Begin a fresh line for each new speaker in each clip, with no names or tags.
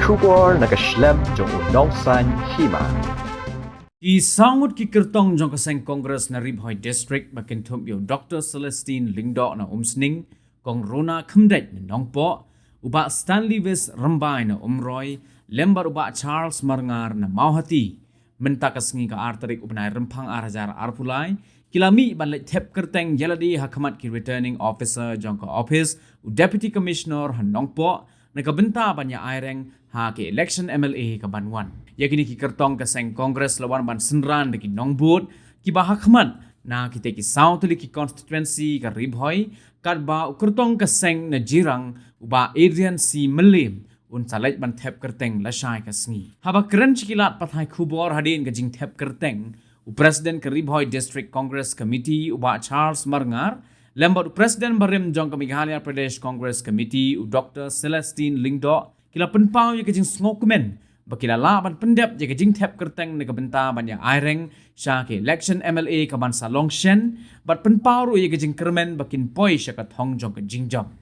Kubor nakaslem jong unongsan hima.
Isangut ki kertong jong kaseng Kongres na Ribhoi District bakin tum yo Dr. Celestine Lingdo na umsning kong Rona Khmdet na nongpo uba Stanley Wis Rambai na umroy lembar uba Charles Marngar na mauhati mentakas ngi ka arterik ubnai rempang arajar arpulai kilami banlet tep kerteng yaladi hakamat ki returning officer jong ka office u deputy commissioner han nongpo na kabenta banya aireng ha ke election MLA ka banwan yakini ki kertong kaseng Kongres lawan ban senran de ki nongbut ki bahakman na kita ki south ki constituency ka Ribhoi kad ba kertong kaseng na jirang uba Adrian C Melim un salait ban thep kerteng la shai ka sngi haba kren chikilat pathai khubor hadin ka jing thep kerteng u president ka Ribhoi District Congress Committee uba Charles Marngar lembat president barim jong ka Meghalaya Pradesh Congress Committee u Dr. Celestine Lingdo kila penpau ye ka jing sngokumen bakila laban pendep jaga jing thep kerteng ne kabenta banya aireng sha ke election MLA ka ban salong shen bat penpauru ye jing kermen bakin poi sha ka thong jong ka jing jam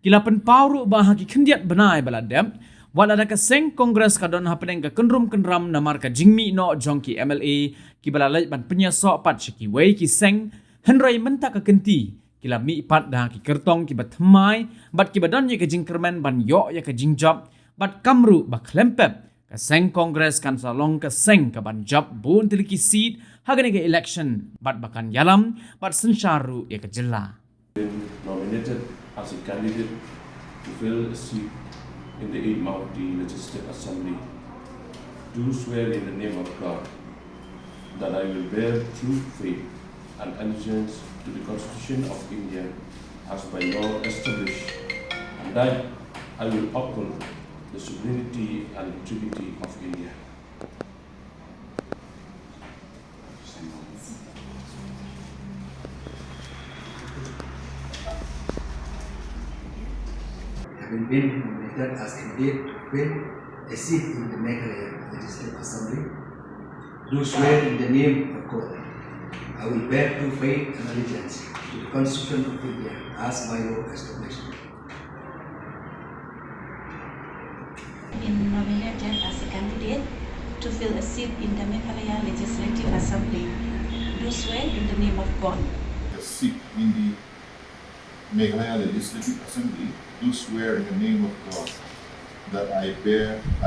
kila penpauru ba ha ki khendiat banai baladem wala da ka seng Kongres ka don hapeng ka kenrum kenram na mar ka jingmi no jong ki MLA ki balalai ban penya so pat shi ki wei ki seng henrai menta ka kenti kila mi pat da ki kertong ki batmai bat ki badon ye jing kermen ban yo ye ka jing job bat kamru ba klempep kaseng Kongres kan salong kaseng ka ban job bun tiliki seat hagane ke election bat bakan yalam bat sensharu ya ke jella
nominated as a candidate to fill a seat in the 8 Mauti Legislative Assembly do swear in the name of God that I will bear true faith and allegiance to the Constitution of India as by law established, and that I will uphold the sovereignty and integrity of India.
Having been nominated as candidate to fill a seat in the Meghalaya Legislative Assembly, do swear in the name of God, I will bear true faith and allegiance to the Constitution of India as by law established.
Been nominated as a candidate to fill a seat in the Meghalaya Legislative Assembly, do swear in the name of God.
A seat in the Meghalaya Legislative Assembly, do swear in the name of God that I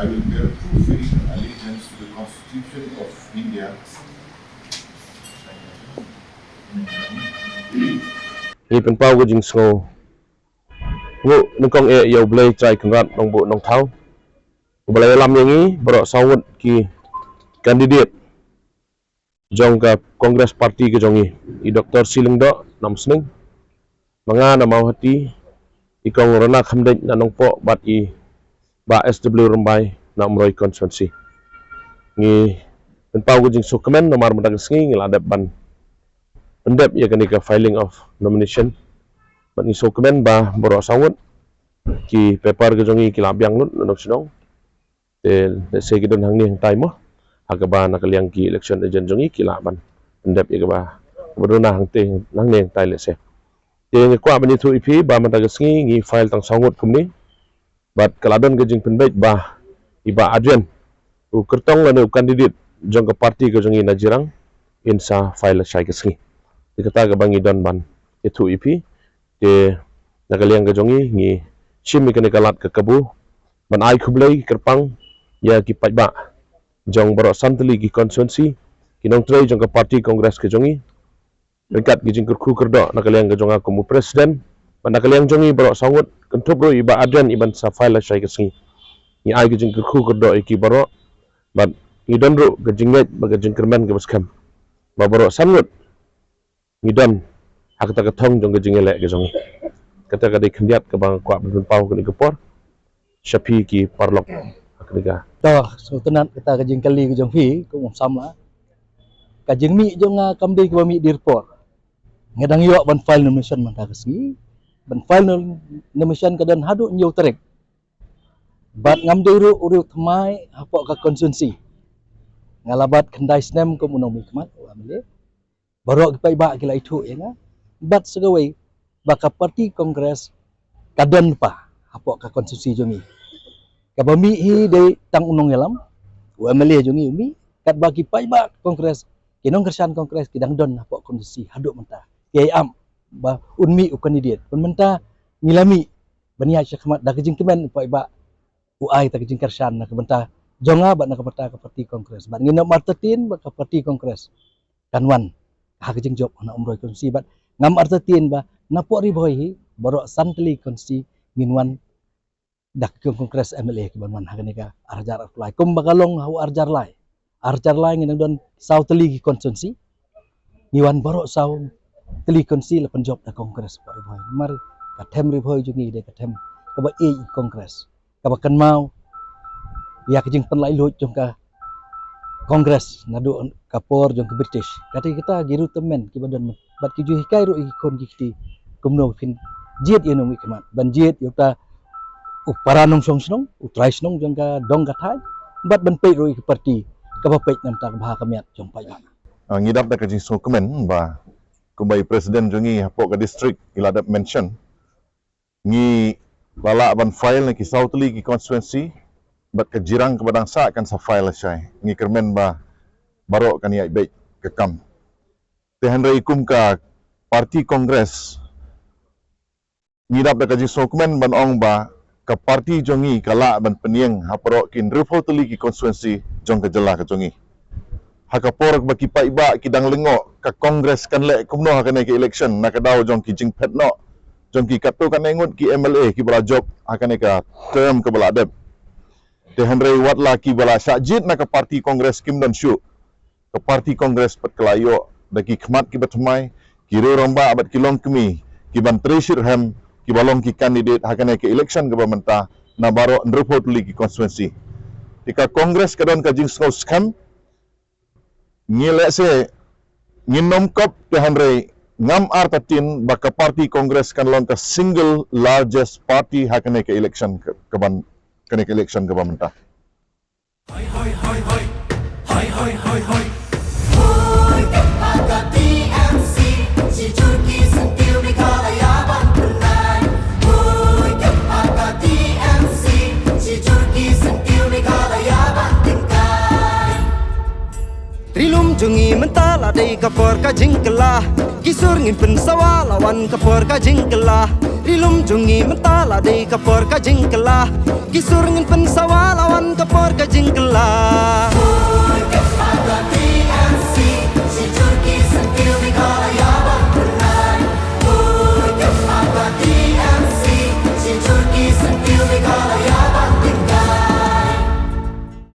will bear true faith and allegiance to the Constitution of India.
Ini penpau ko jing sngo ngu nungkong yau blay try kenrat nong bu nong thau balai lam yang ni berok sawut ki kandidat jong ka Kongres Parti ke jongi i Dr. Silingdo nam sning manga na mau hati ikong Rona Khmdet na nong po bat i ba SW Rambai na umroi constituency ngi penpau ko jing sukemen nomor mendag sngi ngiladap ban pendep ya kani ka filing of nomination bat ni sukemen ba berok sawut ki paper ke jongi ki labyang lut nong sinong let's say kita hang ni hang time agaba nakaliang ki election agent jongi kilaban pendep agaba beruna hang te nang ni tai let's say ye kwa bani thu ipi ba matagasngi ngi file tang sangut kumni bat kaladon gajing penbait ba iba adrian u kertong lanu candidate jong ka parti ke jongi najirang insa file sai kasngi dikata ga bangi don ban itu ipi te nakaliang ga jongi ngi shimi kani kalat ka kabu ban ai khublai kerpang ya ki pajba jong borok santli ki constituency kinong tray jong ka parti Kongres ke jongi dekat ki jing kerku kerdo nakaliang ke jonga komu presiden ban nakaliang jongi borok sangut kentup ro iba adan iban sa file sai kesingi ni ai ki jing kerku kerdo iki borok ban ngidon ro ke jingnet ba ke jing kermen ke baskam ba borok sangut ngidon hak ta thong jong ke jingele ke jongi kata ka di khendiat ke bang kwa ben pau ke ni kepor Syafi ki parlok akriga
Dah, so tenat kita kajing kali kajing fi, kau sama. Kajing mi jong kamdi kau mi di report. Ngadang yo ban file nomination man kasih. Ban file nomination kadan hadu nyu terek. Bat ngamdi ru uru thamai apa ka konsensi. Ngalabat kendai snem kau munomi kemat amile. Barok pai ba kila itu ya nga. Bat segawai baka parti Kongres kadan pa apa ka konsensi jongi. Kabami hi de tang unong yalam. UMLA jungi umi kat bagi pai ba kongres kinong kersan kongres kidang don apa kondisi haduk menta. Kiai am ba unmi u kandidat. Pun menta ngilami bania syakmat dah kejing kemen pai ba uai tak kejing kersan nak benta jonga ba nak benta ke parti kongres. Ba nginop martetin ba ke parti kongres. Kanwan ha kejing job na umroy konsi ba ngam artetin ba napok riboi hi borok santli konsi nginwan dak ke kongres MLA ke ban hagani ka arjar apply kum bagalong hau arjar lai nginang don saw teli konsensi ngiwan borok saw teli konsi lepen job dak kongres par boy mar ka them ri boy jungi de ka them ka ba e kongres ka ba kan mau ya ke jing pen lai lut jong ka kongres nadu kapor jong ke British kati kita giru temen ki badan bat ki ju hikai ro ikon ki kumno fin jiet ino mi kemat ban jiet yuta para nong song snong utrai snong jong ka dong ka thai bat ban pe roi ke parti ka ba pe nam ta bah kamiat jong pai ba
ngidap da kajing so kemen ba kumbai presiden jungi hapok ka district iladap mention ngi lala ban file ki southly ki constituency bat ke jirang ke badang sa kan sa file syai ngi kermen ba barok kan yai baik ke kam tehan rei kum ka parti kongres ngidap da kajing so kemen ban ong ba ke parti jongi kala ban peniang haporok kin reportedly ki konstituensi jong ke jela ke jongi hakaporok baki pa iba kidang lengok ka kongres kan lek kumno hakane ke election nak daw jong ki jing petno jong ki katu kan engut ki MLA ki bala job hakane ka term ke bala adep te henry watla ki bala sajid nak parti kongres kim don syu ke parti kongres pat kelayo daki khmat ki batmai ki re romba abat kilong kemi ki ban treasure ham ki balong ki kandidat hakane ke election ke bamenta na baro reportedly ki konstituensi tika kongres kadon ka jing scam ngile se nginom kop te henry ngam artatin baka parti kongres kan lon ka single largest party hakane ke election ke ban kane ke election ke bamenta
Rilum jungi mentala dei kapor ka jingkela kisur ngin pen sawa lawan kapor ka jingkela Rilum jungi mentala dei kapor ka jingkela kisur ngin pen sawa lawan kapor ka jingkela